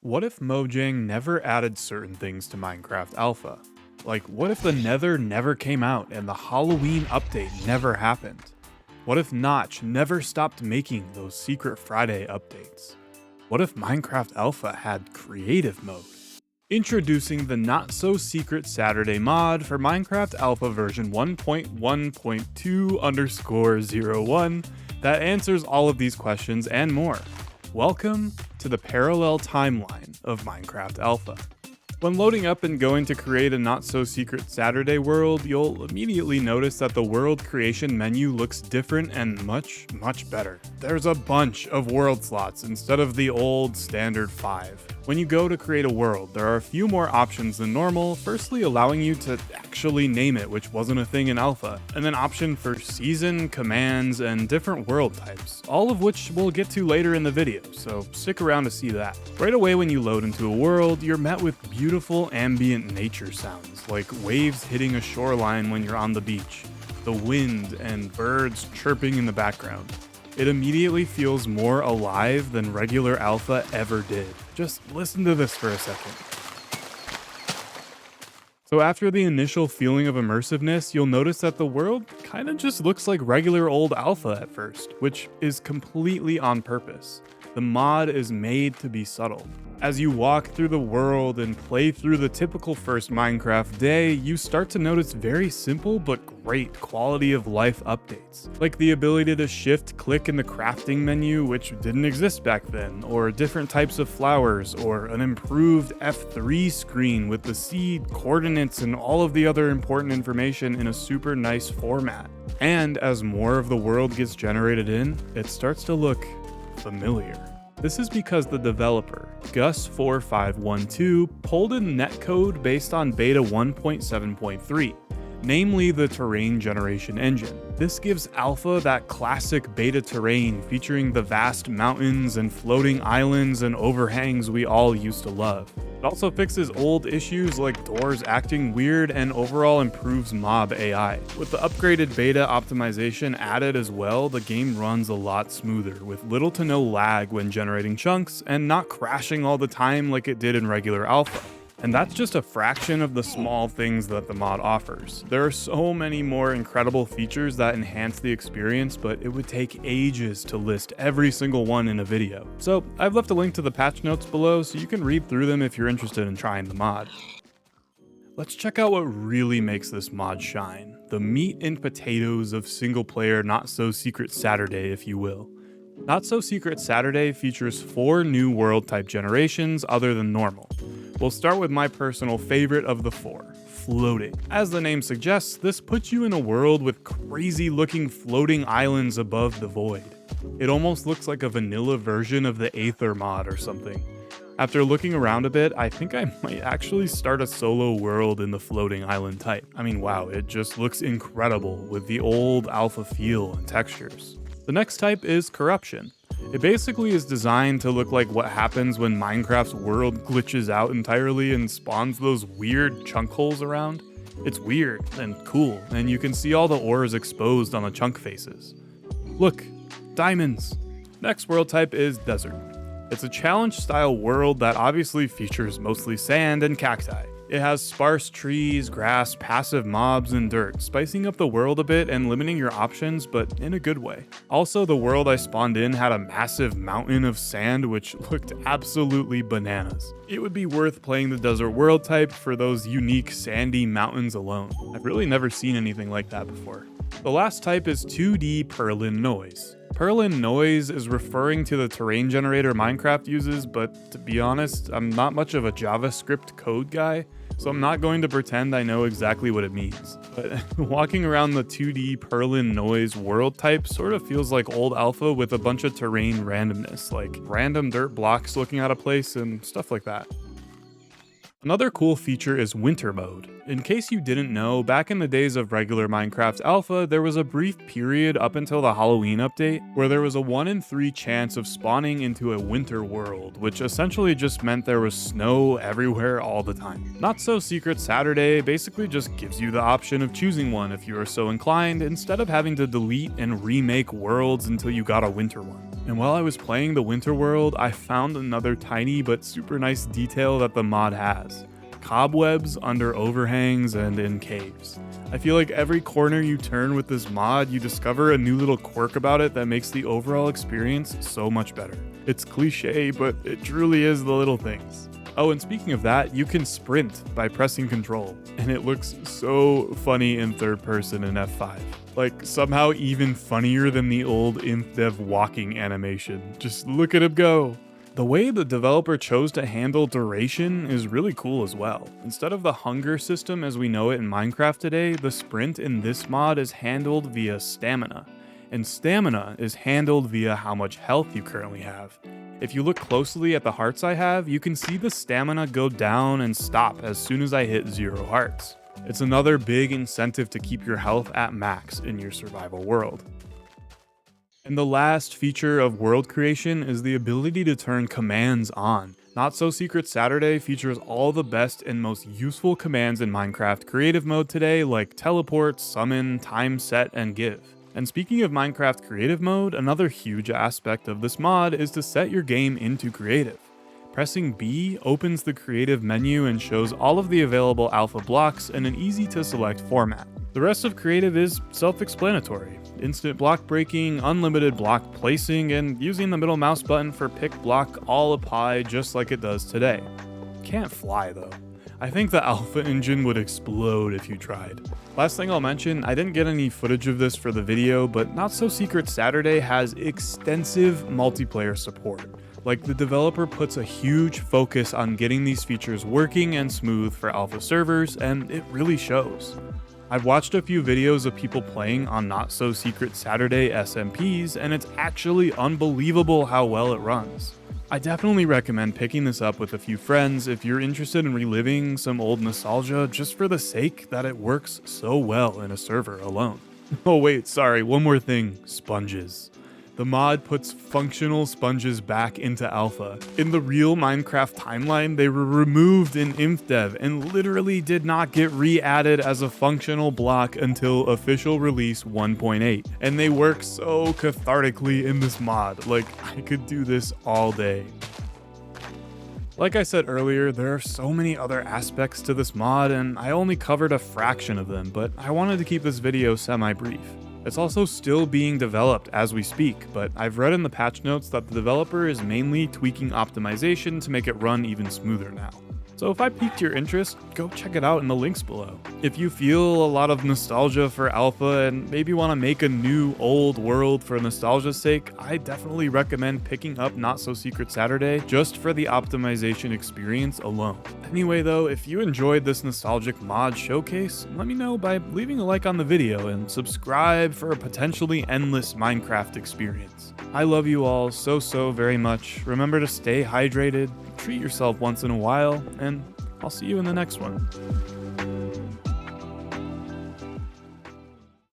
What if Mojang never added certain things to Minecraft Alpha? Like, what if the Nether never came out and the Halloween update never happened? What if Notch never stopped making those Secret Friday updates? What if Minecraft Alpha had creative mode? Introducing the Not So Secret Saturday mod for Minecraft Alpha version 1.1.2_01 that answers all of these questions and more. Welcome to the parallel timeline of Minecraft Alpha. When loading up and going to create a Not So Secret Saturday world, you'll immediately notice that the world creation menu looks different and much better. There's a bunch of world slots instead of the old standard 5. When you go to create a world, there are a few more options than normal, firstly allowing you to actually name it, which wasn't a thing in alpha, and then option for season, commands, and different world types, all of which we'll get to later in the video, so stick around to see that. Right away when you load into a world, you're met with beautiful ambient nature sounds, like waves hitting a shoreline when you're on the beach, the wind, and birds chirping in the background. It immediately feels more alive than regular alpha ever did. Just listen to this for a second. So after the initial feeling of immersiveness, you'll notice that the world kinda just looks like regular old alpha at first, which is completely on purpose. The mod is made to be subtle. As you walk through the world and play through the typical first Minecraft day, you start to notice very simple but great quality of life updates, like the ability to shift-click in the crafting menu, which didn't exist back then, or different types of flowers, or an improved F3 screen with the seed, coordinates, and all of the other important information in a super nice format. And as more of the world gets generated in, it starts to look familiar. This is because the developer, Gus4512, pulled in netcode based on beta 1.7.3, namely the terrain generation engine. This gives alpha that classic beta terrain featuring the vast mountains and floating islands and overhangs we all used to love. It also fixes old issues like doors acting weird and overall improves mob AI. With the upgraded beta optimization added as well, the game runs a lot smoother, with little to no lag when generating chunks and not crashing all the time like it did in regular alpha. And that's just a fraction of the small things that the mod offers. There are so many more incredible features that enhance the experience, but it would take ages to list every single one in a video. So I've left a link to the patch notes below so you can read through them if you're interested in trying the mod. Let's check out what really makes this mod shine. The meat and potatoes of single player Not So Secret Saturday, if you will. Not So Secret Saturday features 4 new world type generations other than normal. We'll start with my personal favorite of the 4, floating. As the name suggests, this puts you in a world with crazy looking floating islands above the void. It almost looks like a vanilla version of the Aether mod or something. After looking around a bit, I think I might actually start a solo world in the floating island type. I mean, wow, it just looks incredible with the old alpha feel and textures. The next type is corruption. It basically is designed to look like what happens when Minecraft's world glitches out entirely and spawns those weird chunk holes around. It's weird and cool, and you can see all the ores exposed on the chunk faces. Look, diamonds! Next world type is desert. It's a challenge-style world that obviously features mostly sand and cacti. It has sparse trees, grass, passive mobs, and dirt, spicing up the world a bit and limiting your options, but in a good way. Also, the world I spawned in had a massive mountain of sand which looked absolutely bananas. It would be worth playing the desert world type for those unique sandy mountains alone. I've really never seen anything like that before. The last type is 2D Perlin Noise. Perlin Noise is referring to the terrain generator Minecraft uses, but to be honest, I'm not much of a JavaScript code guy, so I'm not going to pretend I know exactly what it means. But walking around the 2D Perlin Noise world type sort of feels like old alpha with a bunch of terrain randomness, like random dirt blocks looking out of place and stuff like that. Another cool feature is winter mode. In case you didn't know, back in the days of regular Minecraft Alpha, there was a brief period up until the Halloween update where there was a 1 in 3 chance of spawning into a winter world, which essentially just meant there was snow everywhere all the time. Not So Secret Saturday basically just gives you the option of choosing one if you are so inclined, instead of having to delete and remake worlds until you got a winter one. And while I was playing the Winter World, I found another tiny but super nice detail that the mod has: cobwebs under overhangs and in caves. I feel like every corner you turn with this mod, you discover a new little quirk about it that makes the overall experience so much better. It's cliche, but it truly is the little things. Oh, and speaking of that, you can sprint by pressing control, and it looks so funny in third person in F5. Like, somehow even funnier than the old InthDev walking animation. Just look at him go! The way the developer chose to handle duration is really cool as well. Instead of the hunger system as we know it in Minecraft today, the sprint in this mod is handled via stamina. And stamina is handled via how much health you currently have. If you look closely at the hearts I have, you can see the stamina go down and stop as soon as I hit 0 hearts. It's another big incentive to keep your health at max in your survival world. And the last feature of world creation is the ability to turn commands on. So Seecret Saturday features all the best and most useful commands in Minecraft creative mode today, like teleport, summon, time set, and give. And speaking of Minecraft creative mode, another huge aspect of this mod is to set your game into creative. Pressing B opens the creative menu and shows all of the available alpha blocks in an easy to select format. The rest of creative is self-explanatory. Instant block breaking, unlimited block placing, and using the middle mouse button for pick block all apply just like it does today. Can't fly though. I think the alpha engine would explode if you tried. Last thing I'll mention, I didn't get any footage of this for the video, but So Seecret Saturday has extensive multiplayer support. Like, the developer puts a huge focus on getting these features working and smooth for alpha servers, and it really shows. I've watched a few videos of people playing on So Seecret Saturday SMPs, and it's actually unbelievable how well it runs. I definitely recommend picking this up with a few friends if you're interested in reliving some old nostalgia just for the sake that it works so well in a server alone. Oh wait, sorry, one more thing: sponges. The mod puts functional sponges back into alpha. In the real Minecraft timeline, they were removed in InthDev and literally did not get re-added as a functional block until official release 1.8. And they work so cathartically in this mod. Like, I could do this all day. Like I said earlier, there are so many other aspects to this mod, and I only covered a fraction of them, but I wanted to keep this video semi-brief. It's also still being developed as we speak, but I've read in the patch notes that the developer is mainly tweaking optimization to make it run even smoother now. So if I piqued your interest, go check it out in the links below. If you feel a lot of nostalgia for alpha and maybe want to make a new old world for nostalgia's sake, I definitely recommend picking up So Seecret Saturday just for the optimization experience alone. Anyway though, if you enjoyed this nostalgic mod showcase, let me know by leaving a like on the video and subscribe for a potentially endless Minecraft experience. I love you all so very much. Remember to stay hydrated, treat yourself once in a while, and I'll see you in the next one.